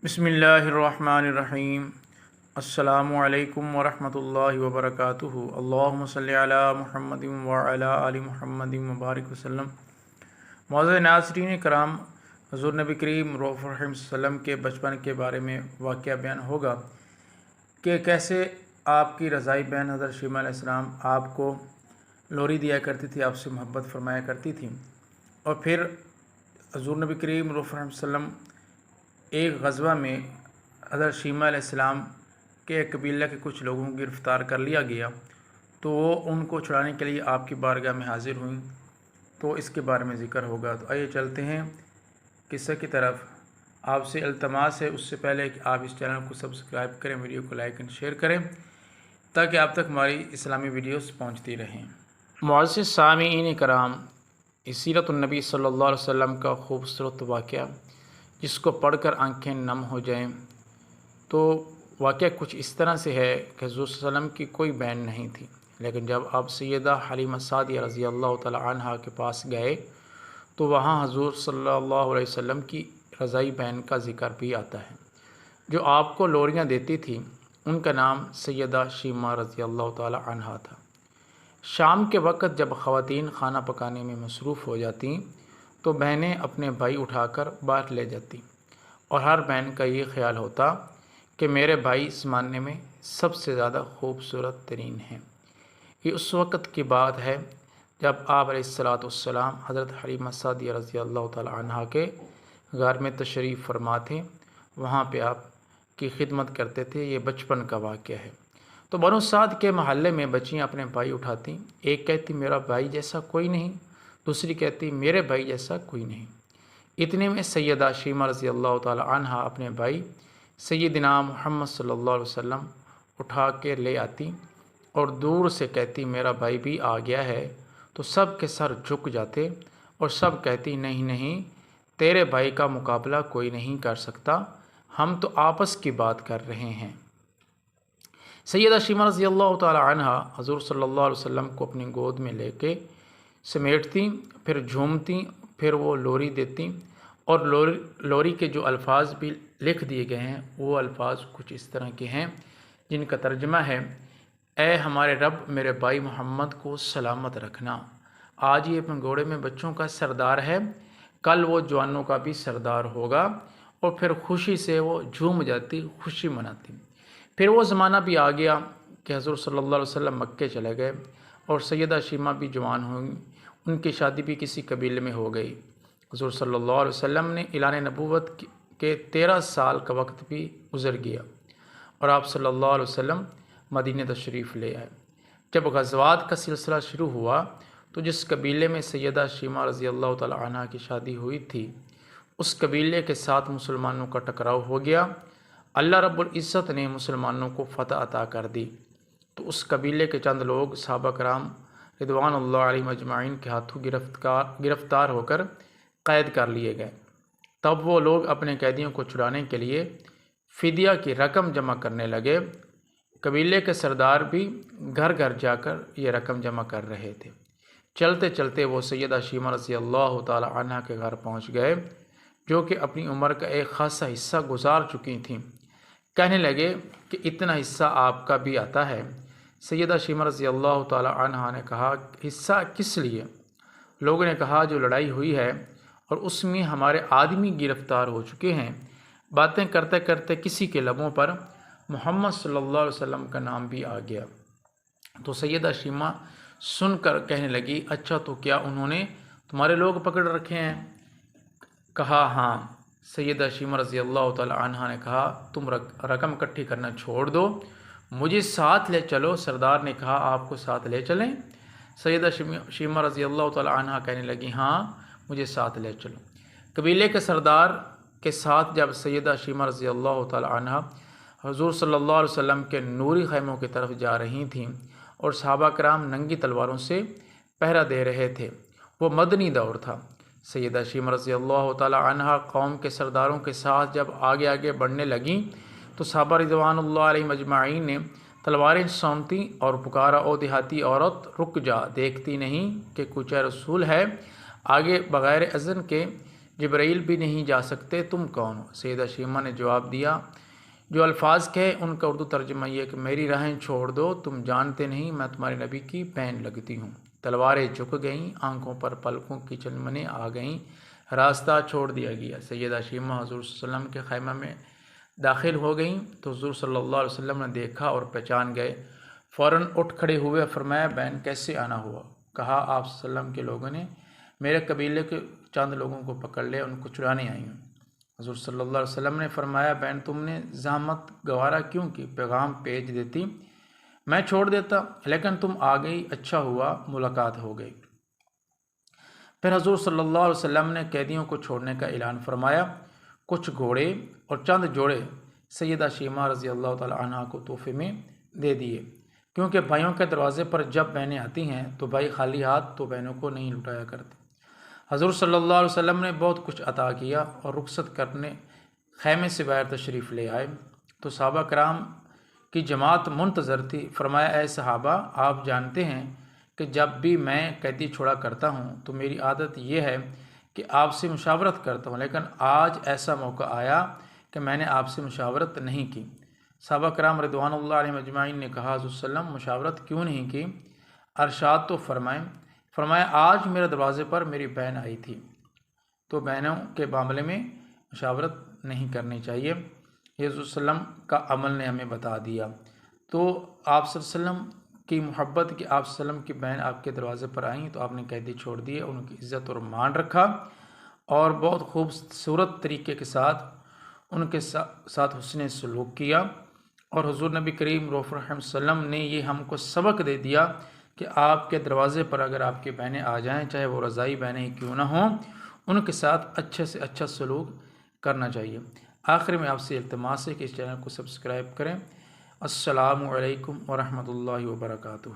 बिस्मिल्लाहिर्रहमानिर्रहीम। अस्सलामु अलैकुम वरहमतुल्लाहि वबरकातुहु। अल्लाहुम्मा सल्लि अला मुहम्मदिन व अला आलि मुहम्मदिन व बारिक वसल्लम। मौज़ूद नाज़रीन कराम, हुज़ूर नबी करीम रऊफ़ुर रहीम सल्लम के बचपन के बारे में वाक़या बयान होगा कि कैसे आपकी रज़ाई बहन हज़रत शीमा अलैहिस्सलाम आपको लोरी दिया करती थी, आपसे मोहब्बत फरमाया करती थी। और फिर हुज़ूर नबी करीम रऊफ़ुर रहीम सल्लम एक ग़ज़वा में हज़रत शीमा अलैहिस्सलाम के कबीला के कुछ लोगों को गिरफ़्तार कर लिया गया, तो वो उनको छुड़ाने के लिए आपकी बारगाह में हाज़िर हुई। तो इसके बारे में ज़िक्र होगा। तो आइए चलते हैं किस्से की तरफ। आपसे इल्तमास है उससे पहले कि आप इस चैनल को सब्सक्राइब करें, वीडियो को लाइक एंड शेयर करें ताकि आप तक हमारी इस्लामी वीडियोस पहुंचती रहें। मुअज़्ज़िज़ सामीईन कराम, सीरतुन्नबी सल्लल्लाहु अलैहि वसल्लम का खूबसूरत वाक़या जिसको पढ़कर आंखें नम हो जाएं। तो वाक़या कुछ इस तरह से है कि हुज़ूर सल्लल्लाहु अलैहि वसल्लम की कोई बहन नहीं थी, लेकिन जब आप सैयदा हलीमा सादिया रज़ी अल्लाह तआला अन्हा के पास गए तो वहाँ हुज़ूर सल्लल्लाहु अलैहि वसल्लम की रज़ाई बहन का ज़िक्र भी आता है जो आपको लोरियाँ देती थी। उनका नाम सैयदा शीमा रज़ी अल्लाह तआला अन्हा था। शाम के वक़्त जब ख़वातीन खाना पकाने में मसरूफ़ हो जाती तो बहनें अपने भाई उठाकर बाहर ले जाती और हर बहन का ये ख्याल होता कि मेरे भाई इस ज़माने में सबसे ज़्यादा खूबसूरत तरीन हैं। ये उस वक़्त की बात है जब आप अलैहिस्सलाम हज़रत हलीमा सादिया रज़ी अल्लाह तआला अन्हा के घर में तशरीफ़ फरमा थे, वहाँ पे आप की खिदमत करते थे। ये बचपन का वाक़या है। तो बनो साद के महल्ले में बच्चियाँ अपने भाई उठाती, एक कहती मेरा भाई जैसा कोई नहीं, दूसरी कहती मेरे भाई जैसा कोई नहीं। इतने में सैयदा शीमा रज़ी अल्लाह तआला अन्हा अपने भाई सैयदना मुहम्मद सल्लल्लाहु अलैहि वसल्लम उठा के ले आती और दूर से कहती मेरा भाई भी आ गया है। तो सब के सर झुक जाते और सब कहती नहीं नहीं, तेरे भाई का मुकाबला कोई नहीं कर सकता, हम तो आपस की बात कर रहे हैं। सैयदा शीमा रज़ी अल्लाह तआला अन्हा हुज़ूर सल्लल्लाहु अलैहि वसल्लम को अपनी गोद में लेके समेटती, फिर झूमती, फिर वो लोरी देती। और लोरी के जो अल्फाज भी लिख दिए गए हैं वो अल्फाज कुछ इस तरह के हैं जिनका तर्जमा है, ए हमारे रब मेरे भाई मोहम्मद को सलामत रखना। आज ये पंगोड़े में बच्चों का सरदार है, कल वो जवानों का भी सरदार होगा। और फिर खुशी से वो झूम जाती, खुशी मनाती। फिर वो ज़माना भी आ गया कि हज़रत सल्लल्लाहु अलैहि वसल्लम मक्के चले गए और सैयदा शीमा भी जवान हुई, उनकी शादी भी किसी कबीले में हो गई। हुज़ूर सल्लल्लाहु अलैहि वसल्लम ने ऐलान नबूवत के 13 साल का वक्त भी गुज़र गया और आप सल्लल्लाहु अलैहि वसल्लम मदीने तशरीफ़ ले आए। जब ग़ज़वात का सिलसिला शुरू हुआ तो जिस कबीले में सैयदा शीमा रज़ी अल्लाह तआला अन्हा की शादी हुई थी उस कबीले के साथ मुसलमानों का टकराव हो गया। अल्लाह रब्बुल इज़्ज़त ने मुसलमानों को फ़तह अता कर दी। तो उस कबीले के चंद लोग सहाबा कराम रिदवानुल्लाह अलैहिम अजमाइन के हाथों गिरफ़्तार होकर क़ैद कर लिए गए। तब वो लोग अपने कैदियों को छुड़ाने के लिए फ़िदिया की रकम जमा करने लगे। कबीले के सरदार भी घर घर जाकर ये रकम जमा कर रहे थे। चलते चलते वो सैयदा शीमा रज़ी अल्लाह तआला अन्हा के घर पहुँच गए जो कि अपनी उम्र का एक ख़ासा हिस्सा गुजार चुकी थीं। कहने लगे कि इतना हिस्सा आपका भी आता है। सैयदा शीमा रज़ी अल्लाह तआला अन्हा ने कहा हिस्सा किस लिए? लोगों ने कहा जो लड़ाई हुई है और उसमें हमारे आदमी गिरफ़्तार हो चुके हैं। बातें करते करते किसी के लबों पर मोहम्मद सल्लल्लाहु अलैहि वसल्लम का नाम भी आ गया। तो सैयदा शीमा सुनकर कहने लगी अच्छा, तो क्या उन्होंने तुम्हारे लोग पकड़ रखे हैं? कहा हाँ। सैयदा शीमा रज़ी अल्लाह तआला अन्हा ने कहा तुम रकम इकट्ठी करना छोड़ दो, मुझे साथ ले चलो। सरदार ने कहा आपको साथ ले चलें? सैयदा शीमा रज़ी अल्लाह तआला अन्हा कहने लगी हाँ, मुझे साथ ले चलो। कबीले के सरदार के साथ जब सैयदा शीमा रज़ी अल्लाह तआला अन्हा हुज़ूर सल्लल्लाहु अलैहि वसल्लम के नूरी खैमों की तरफ जा रही थीं और सहाबा कराम नंगी तलवारों से पहरा दे रहे थे। वो मदनी दौर था। सैयदा शीमा रज़ी अल्लाह तआला अन्हा कौम के सरदारों के साथ जब आगे आगे बढ़ने लगीं तो सहाबा रिज़वानुल्लाह अलैहिम अजमाइन ने तलवारें सौंपती और पुकारा ओ देहाती औरत रुक जा, देखती नहीं कि कुछ रसूल है? आगे बग़ैर अज़न के जिब्राईल भी नहीं जा सकते, तुम कौन हो? सैयदा शीमा ने जवाब दिया, जो अल्फाज कहे उनका उर्दू तर्जुमा ये कि मेरी राहें छोड़ दो, तुम जानते नहीं मैं तुम्हारे नबी की बहन लगती हूँ। तलवारें झुक गईं, आंखों पर पलकों की चलमनें आ गईं, रास्ता छोड़ दिया गया। सैयदा शीमा हुज़ूर सल्लल्लाहु अलैहि वसल्लम के खैमा में दाखिल हो गईं तो हुज़ूर सल्लल्लाहु अलैहि वसल्लम ने देखा और पहचान गए। फ़ौरन उठ खड़े हुए, फरमाया, बहन कैसे आना हुआ? कहा, आप सल्लम के लोगों ने मेरे कबीले के चंद लोगों को पकड़ लिया, उनको छुड़ाने आई हूँ। हुज़ूर सल्लल्लाहु अलैहि वसल्लम ने फरमाया, बहन तुमने ज़हमत गवारा क्यों की? पैगाम भेज देती, मैं छोड़ देता, लेकिन तुम आ गई, अच्छा हुआ मुलाकात हो गई। फिर हुज़ूर सल्लल्लाहु अलैहि वसल्लम ने कैदियों को छोड़ने का ऐलान फरमाया। कुछ घोड़े और चंद जोड़े सैयदा शीमा रज़ी अल्लाह तआला अन्हा को तोहफे में दे दिए, क्योंकि भाइयों के दरवाज़े पर जब बहनें आती हैं तो भाई खाली हाथ तो बहनों को नहीं लुटाया करते। हज़ूर सल्लल्लाहु अलैहि वसल्लम ने बहुत कुछ अता किया और रुखसत करने खैमे से बाहर तशरीफ़ ले आए तो सहाबा कराम की जमात मुंतज़र थी। फरमाया, ए सहाबा, आप जानते हैं कि जब भी मैं कैदी छोड़ा करता हूँ तो मेरी आदत यह है कि आपसे मुशावरत करता हूँ, लेकिन आज ऐसा मौका आया कि मैंने आपसे मुशावरत नहीं की। सहाबा कराम रिदवानुल्लाह अलैहिम अजमाइन ने कहा, हुज़ूर सल्लम मुशावरत क्यों नहीं की? अरशाद तो फरमाया, आज मेरे दरवाज़े पर मेरी बहन आई थी, तो बहनों के मामले में मुशावरत नहीं करनी चाहिए। ये हुज़ूर सल्लम का अमल ने हमें बता दिया। तो आप सल्लम की मोहब्बत कि आप सल्लम की बहन आपके दरवाज़े पर आई तो आपने कैदी छोड़ दिए, उनकी इज़्ज़त और मान रखा और बहुत खूबसूरत तरीके के साथ उनके साथ हुस्न सलूक किया। और हुज़ूर नबी करीम रऊफ़ुर रहीम सल्लम ने ये हमको सबक दे दिया कि आपके दरवाज़े पर अगर आपकी बहनें आ जाएं, चाहे वो रज़ाई बहनें ही क्यों ना हों, उनके साथ अच्छे से अच्छा सलूक करना चाहिए। आखिर में आपसे इल्तिमास है कि इस चैनल को सब्सक्राइब करें। अस्सलामु अलैकुम व रहमतुल्लाहि व बरकातुहू।